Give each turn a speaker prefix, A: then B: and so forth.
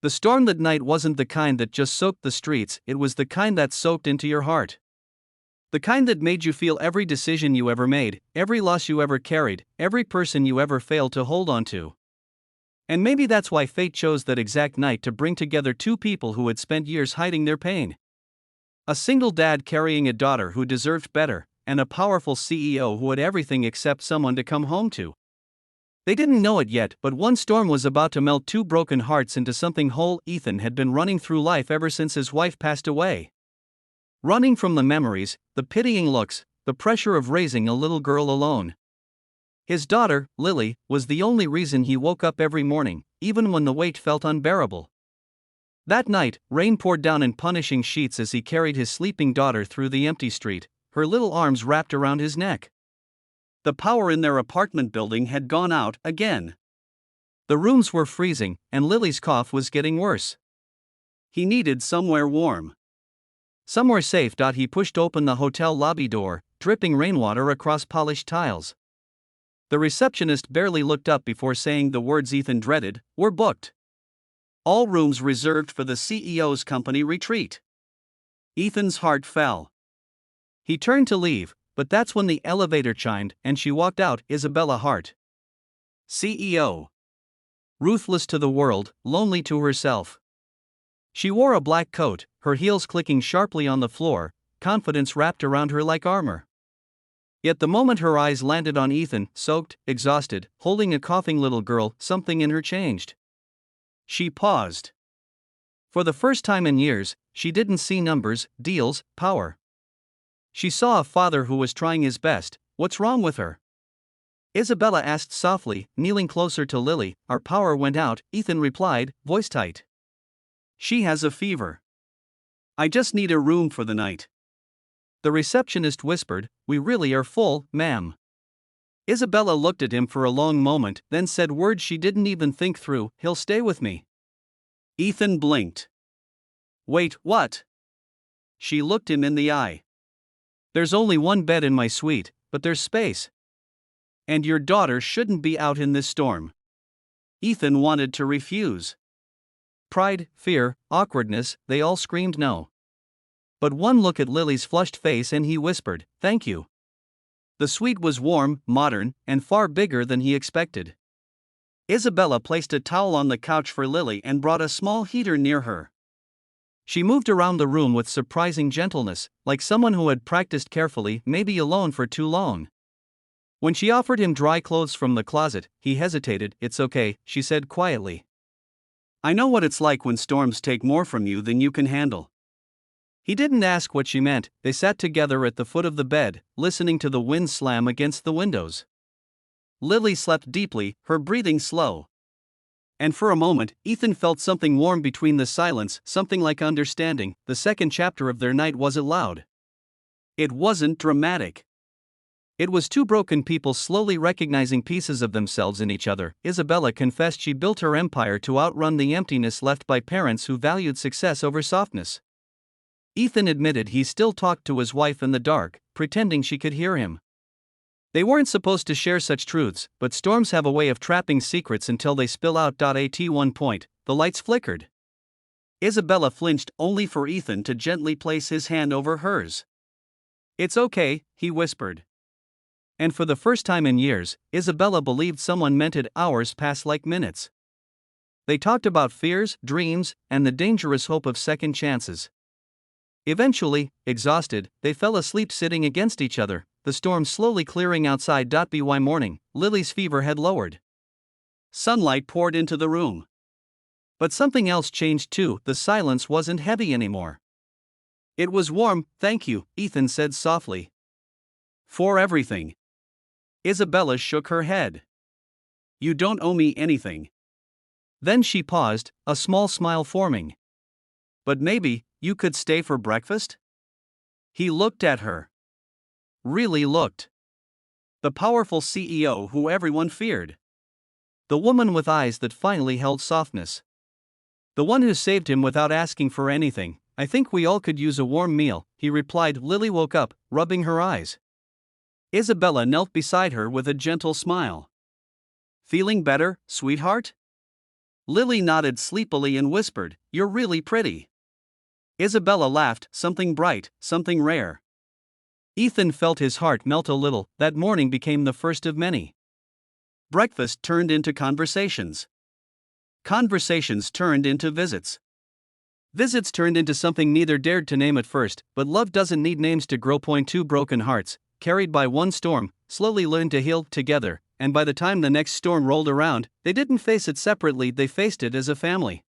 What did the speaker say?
A: The storm that night wasn't the kind that just soaked the streets, it was the kind that soaked into your heart. The kind that made you feel every decision you ever made, every loss you ever carried, every person you ever failed to hold on to. And maybe that's why fate chose that exact night to bring together two people who had spent years hiding their pain. A single dad carrying a daughter who deserved better, and a powerful CEO who had everything except someone to come home to. They didn't know it yet, but one storm was about to melt two broken hearts into something whole. Ethan had been running through life ever since his wife passed away. Running from the memories, the pitying looks, the pressure of raising a little girl alone. His daughter, Lily, was the only reason he woke up every morning, even when the weight felt unbearable. That night, rain poured down in punishing sheets as he carried his sleeping daughter through the empty street, her little arms wrapped around his neck. The power in their apartment building had gone out again. The rooms were freezing, and Lily's cough was getting worse. He needed somewhere warm. Somewhere safe. He pushed open the hotel lobby door, dripping rainwater across polished tiles. The receptionist barely looked up before saying the words Ethan dreaded: "We're booked. All rooms reserved for the CEO's company retreat." Ethan's heart fell. He turned to leave, but that's when the elevator chimed and she walked out, Isabella Hart. CEO. Ruthless to the world, lonely to herself. She wore a black coat, her heels clicking sharply on the floor, confidence wrapped around her like armor. Yet the moment her eyes landed on Ethan, soaked, exhausted, holding a coughing little girl, something in her changed. She paused. For the first time in years, she didn't see numbers, deals, power. She saw a father who was trying his best. "What's wrong with her?" Isabella asked softly, kneeling closer to Lily. "Our power went out," Ethan replied, voice tight. "She has a fever. I just need a room for the night." The receptionist whispered, "We really are full, ma'am." Isabella looked at him for a long moment, then said words she didn't even think through: "He'll stay with me." Ethan blinked. "Wait, what?" She looked him in the eye. "There's only one bed in my suite, but there's space. And your daughter shouldn't be out in this storm." Ethan wanted to refuse. Pride, fear, awkwardness, they all screamed no. But one look at Lily's flushed face and he whispered, "Thank you." The suite was warm, modern, and far bigger than he expected. Isabella placed a towel on the couch for Lily and brought a small heater near her. She moved around the room with surprising gentleness, like someone who had practiced carefully, maybe alone for too long. When she offered him dry clothes from the closet, he hesitated. "It's okay," she said quietly. "I know what it's like when storms take more from you than you can handle." He didn't ask what she meant. They sat together at the foot of the bed, listening to the wind slam against the windows. Lily slept deeply, her breathing slow. And for a moment, Ethan felt something warm between the silence, something like understanding. The second chapter of their night wasn't loud. It wasn't dramatic. It was two broken people slowly recognizing pieces of themselves in each other. Isabella confessed she built her empire to outrun the emptiness left by parents who valued success over softness. Ethan admitted he still talked to his wife in the dark, pretending she could hear him. They weren't supposed to share such truths, but storms have a way of trapping secrets until they spill out. At one point, the lights flickered. Isabella flinched, only for Ethan to gently place his hand over hers. "It's okay," he whispered. And for the first time in years, Isabella believed someone meant it. Hours passed like minutes. They talked about fears, dreams, and the dangerous hope of second chances. Eventually, exhausted, they fell asleep sitting against each other, the storm slowly clearing outside. By morning, Lily's fever had lowered. Sunlight poured into the room. But something else changed too. The silence wasn't heavy anymore. "It was warm, thank you," Ethan said softly. "For everything." Isabella shook her head. "You don't owe me anything." Then she paused, a small smile forming. "But maybe you could stay for breakfast?" He looked at her. Really looked. The powerful CEO who everyone feared. The woman with eyes that finally held softness. The one who saved him without asking for anything. "I think we all could use a warm meal," he replied. Lily woke up, rubbing her eyes. Isabella knelt beside her with a gentle smile. "Feeling better, sweetheart?" Lily nodded sleepily and whispered, "You're really pretty." Isabella laughed, "Something bright, something rare." Ethan felt his heart melt a little. That morning became the first of many. Breakfast turned into conversations. Conversations turned into visits. Visits turned into something neither dared to name at first, but love doesn't need names to grow. Two broken hearts, carried by one storm, slowly learned to heal together, and by the time the next storm rolled around, they didn't face it separately, they faced it as a family.